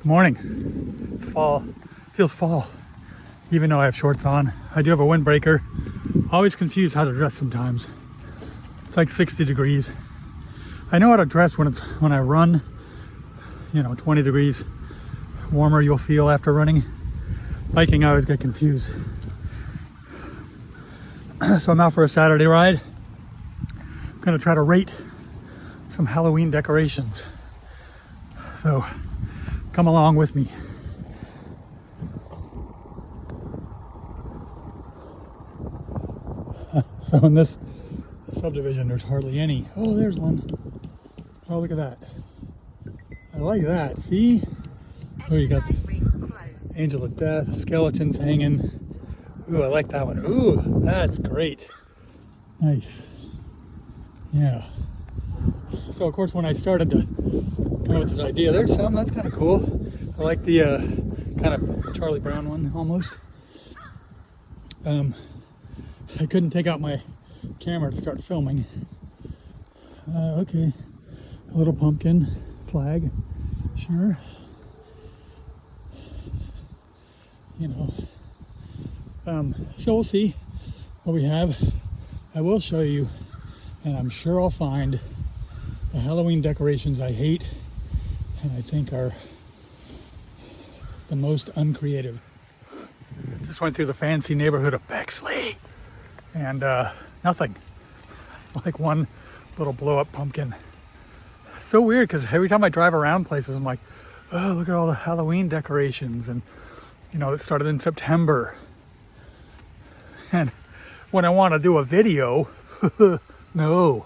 Morning. It's fall. Feels fall. Even though I have shorts on. I do have a windbreaker. Always confused how to dress sometimes. It's like 60 degrees. I know how to dress when I run. 20 degrees warmer you'll feel after running. Biking, I always get confused. So I'm out for a Saturday ride. I'm gonna try to rate some Halloween decorations. So come along with me. So in this subdivision, there's hardly any. Oh, there's one. Oh, look at that. I like that. See? Oh, you got the Angel of Death, skeletons hanging. Ooh, I like that one. Ooh, that's great. Nice. Yeah. So of course, when I started to come up with this idea, there's some, that's kind of cool. I like the kind of Charlie Brown one almost. I couldn't take out my camera to start filming. Okay, a little pumpkin flag, sure. So we'll see what we have. I will show you, and I'm sure I'll find the Halloween decorations I hate and I think are the most uncreative. Just went through the fancy neighborhood of Bexley and nothing. Like one little blow up pumpkin. So weird because every time I drive around places, I'm like, oh, look at all the Halloween decorations. And it started in September. And when I want to do a video, no.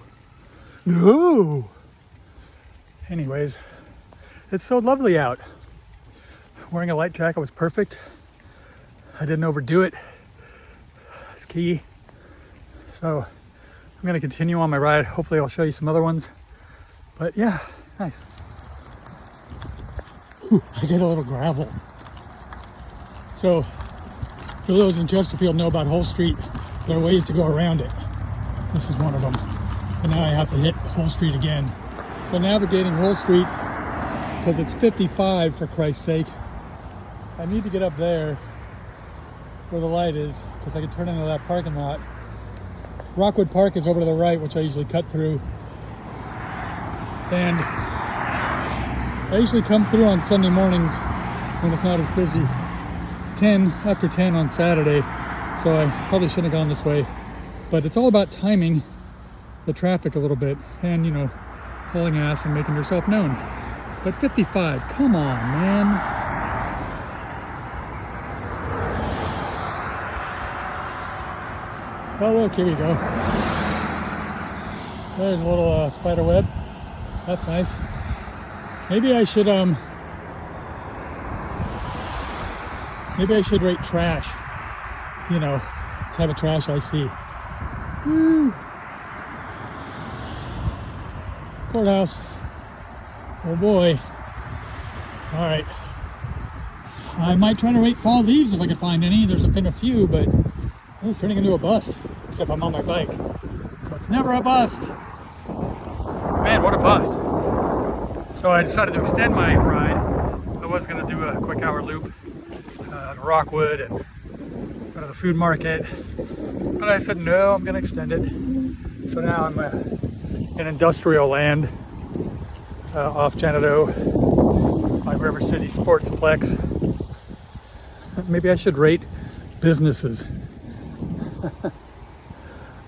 Anyways, it's so lovely out. Wearing a light jacket was perfect. I didn't overdo it. It's key. So I'm going to continue on my ride. Hopefully I'll show you some other ones. But yeah, nice. Ooh, I get a little gravel. So for those in Chesterfield know about Hull Street, there are ways to go around it. This is one of them. And now I have to hit Hull Street again. So navigating Hull Street, because it's 55 for Christ's sake, I need to get up there where the light is, because I can turn into that parking lot. Rockwood Park is over to the right, which I usually cut through. And I usually come through on Sunday mornings when it's not as busy. It's after 10 on Saturday, so I probably shouldn't have gone this way. But it's all about timing the traffic a little bit and, hauling ass and making yourself known. But 55, come on, man. Oh, look, here we go. There's a little spider web. That's nice. Maybe I should rate trash. Type of trash I see. Woo. Courthouse. Oh boy. All right. I might try to rate fall leaves if I can find any. There's been a few, but it's turning into a bust. Except I'm on my bike. So it's never a bust. Man, what a bust. So I decided to extend my ride. I was going to do a quick hour loop to Rockwood and go to the food market. But I said, no, I'm going to extend it. So now I'm in industrial land off Janedo by River City Sportsplex. Maybe I should rate businesses.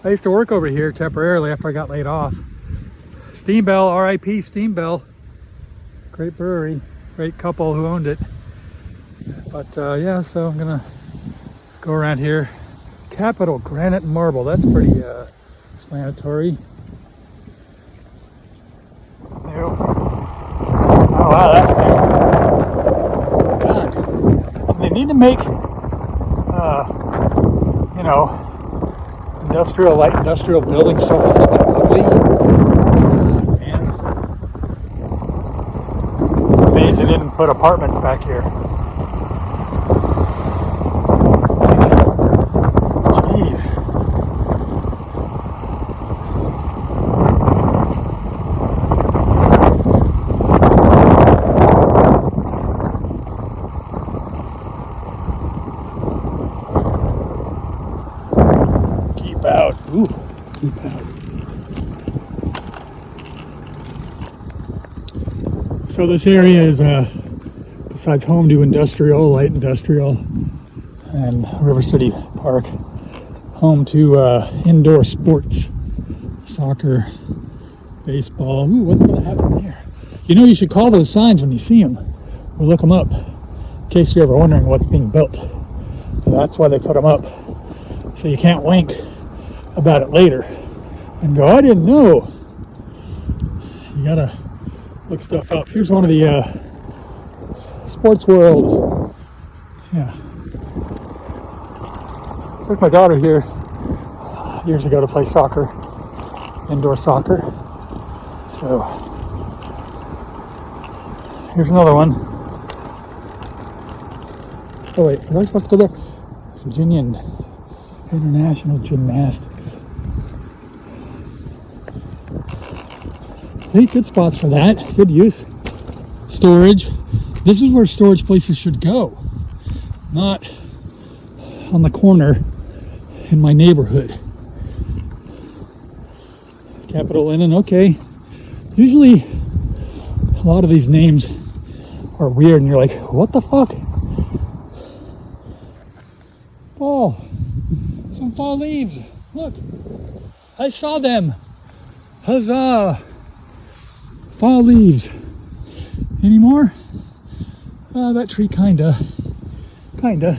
I used to work over here temporarily after I got laid off. Steam Bell, R.I.P. Steam Bell. Great brewery, great couple who owned it. But yeah, so I'm gonna go around here. Capitol Granite Marble, that's pretty explanatory. New. Oh wow, that's new. God, they need to make, light industrial buildings so freaking ugly. Man. Amazed they didn't put apartments back here. Jeez. So this area is, besides home to industrial, light industrial, and River City Park, home to indoor sports, soccer, baseball. Ooh, what's going to happen here? You know, you should call those signs when you see them, or look them up, in case you're ever wondering what's being built. That's why they put them up, so you can't wink about it later and go, I didn't know. You gotta look stuff up. Here's one of the Sports World. Yeah. Took my daughter here years ago to play soccer, indoor soccer. So here's another one. Oh wait, was I supposed to go there? Virginia International Gymnastics. Hey, good spots for that. Good use. Storage. This is where storage places should go, not on the corner in my neighborhood. Capital Inn, okay. Usually a lot of these names are weird and you're like, what the fuck? Fall. Some fall leaves. Look. I saw them. Huzzah. Fall leaves. Any more? That tree kinda. Look at that.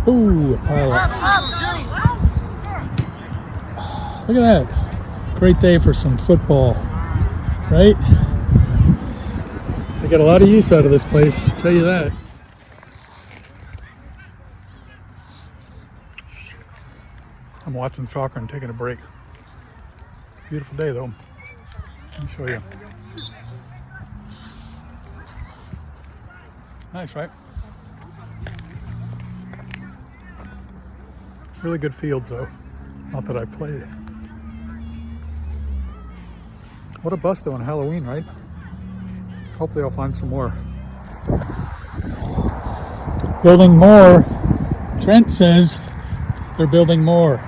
Ooh, a pile up. Look at that. Great day for some football, right? I get a lot of use out of this place, I'll tell you that. I'm watching soccer and taking a break. Beautiful day though. Let me show you. Nice, right? Really good fields though. Not that I've played. What a bust though on Halloween, right? Hopefully I'll find some more. Building more. Trent says they're building more.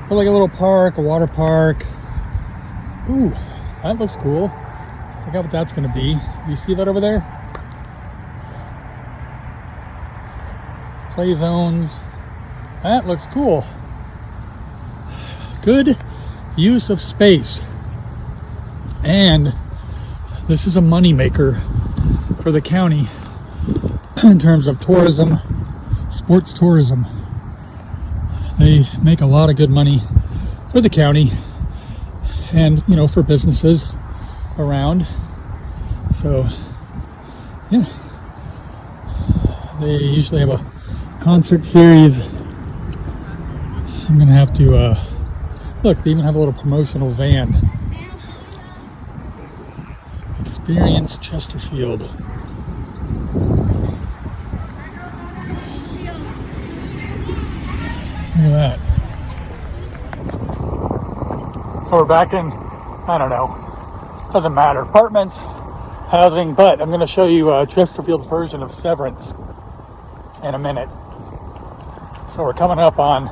Put like a little park, a water park. Ooh, that looks cool. I forgot what that's gonna be. You see that over there? Play zones. That looks cool. Good use of space. And this is a money maker for the county in terms of tourism, sports tourism. They make a lot of good money for the county and, you know, for businesses around. So, yeah. They usually have a concert series. I'm gonna have to, look, they even have a little promotional van. Experience Chesterfield. Look at that. So we're back in, I don't know, doesn't matter, apartments, housing, but I'm going to show you Chesterfield's version of Severance in a minute. So we're coming up on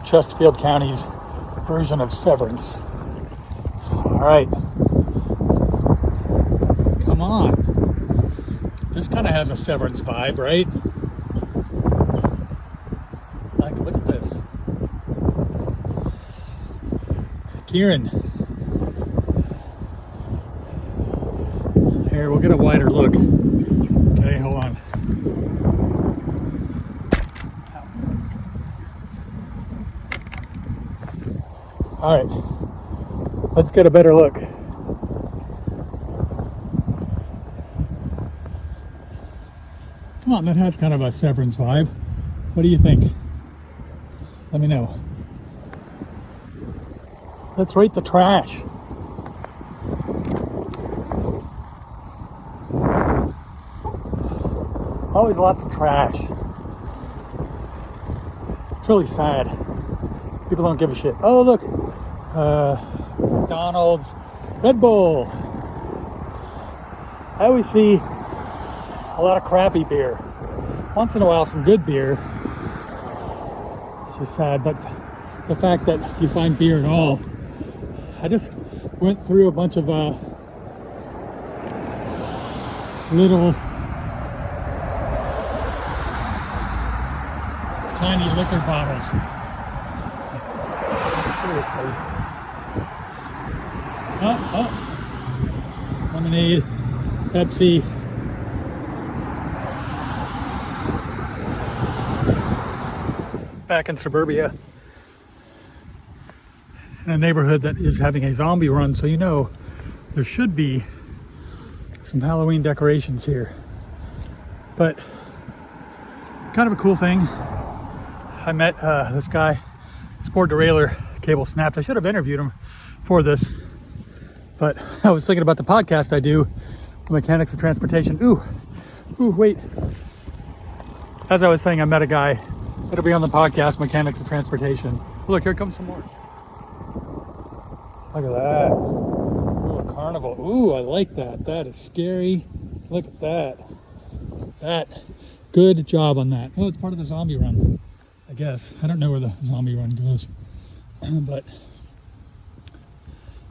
Chesterfield County's version of Severance. All right. Come on. This kind of has a Severance vibe, right? Like, look at this. Kieran. Here, we'll get a wider look. Okay, hold on. All right, let's get a better look. Come on, that has kind of a Severance vibe. What do you think? Let me know. Let's rate the trash. Always lots of trash. It's really sad. People don't give a shit. Oh, look. McDonald's, Red Bull. I always see a lot of crappy beer. Once in a while, some good beer. It's just sad, but the fact that you find beer at all. I just went through a bunch of little tiny liquor bottles. Seriously. Oh. Lemonade, Pepsi. Back in suburbia, in a neighborhood that is having a zombie run, so you know there should be some Halloween decorations here. But kind of a cool thing. I met this guy, his poor derailleur cable snapped. I should have interviewed him for this, but I was thinking about the podcast I do, Mechanics of Transportation. Ooh, wait. As I was saying, I met a guy. It'll be on the podcast, Mechanics of Transportation. Look, here comes some more. Look at that. Ooh, a carnival. Ooh, I like that. That is scary. Look at that. Good job on that. Oh, it's part of the zombie run, I guess. I don't know where the zombie run goes, but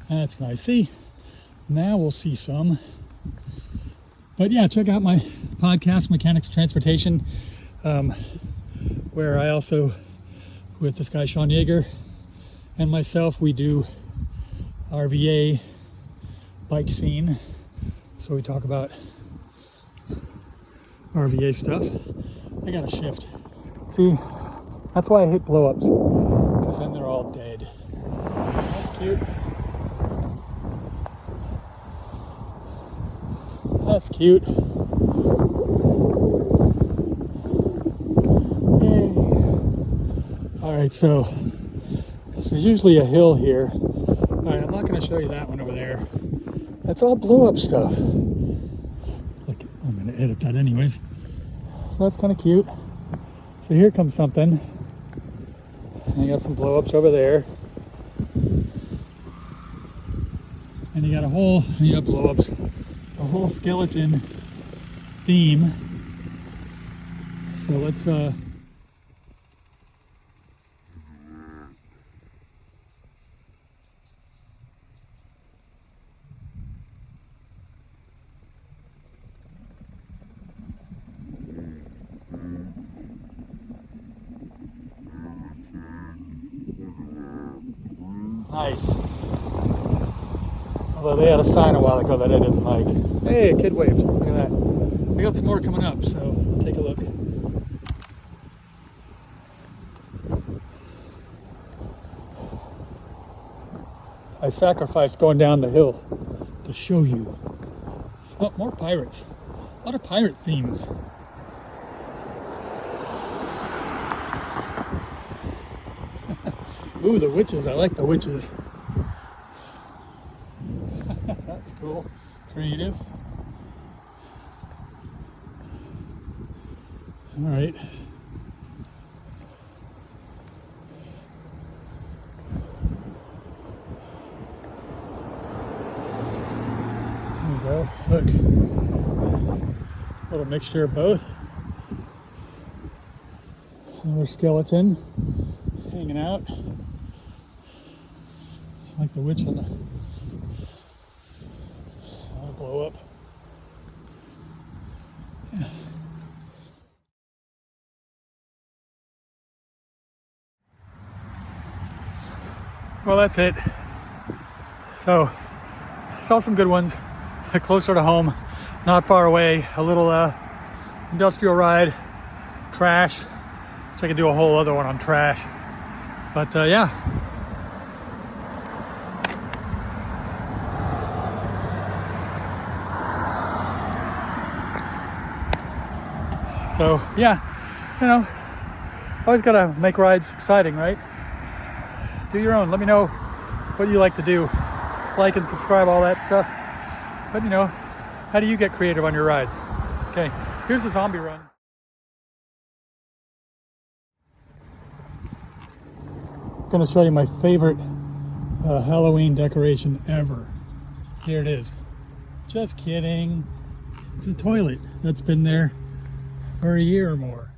that's nice. See, now we'll see some. But yeah, check out my podcast, Mechanics of Transportation, where I also, with this guy Sean Yeager and myself, we do RVA bike scene. So we talk about RVA stuff. I got a shift. See, that's why I hate blow-ups, because then they're all dead. That's cute. That's cute. Alright, so there's usually a hill here. Alright, I'm not going to show you that one over there. That's all blow-up stuff. Look, I'm going to edit that anyways. So that's kind of cute. So here comes something. And you got some blow-ups over there. And you got you got blow-ups. A whole skeleton theme. So let's nice. Although they had a sign a while ago that I didn't like. Hey, a kid waved. Look at that. We got some more coming up, so take a look. I sacrificed going down the hill to show you. Oh, more pirates. A lot of pirate themes. Ooh, the witches. I like the witches. That's cool. Creative. All right. There we go. Look. A little mixture of both. Another skeleton hanging out. Like the witch on the blow up. Yeah. Well, that's it. So, saw some good ones, closer to home, not far away. A little industrial ride, trash, which I could do a whole other one on trash. But yeah. So yeah, you know, always gotta make rides exciting, right? Do your own. Let me know what you like to do. Like and subscribe, all that stuff. But you know, how do you get creative on your rides? Okay, here's the zombie run. I'm gonna show you my favorite Halloween decoration ever. Here it is. Just kidding. It's a toilet that's been there for a year or more.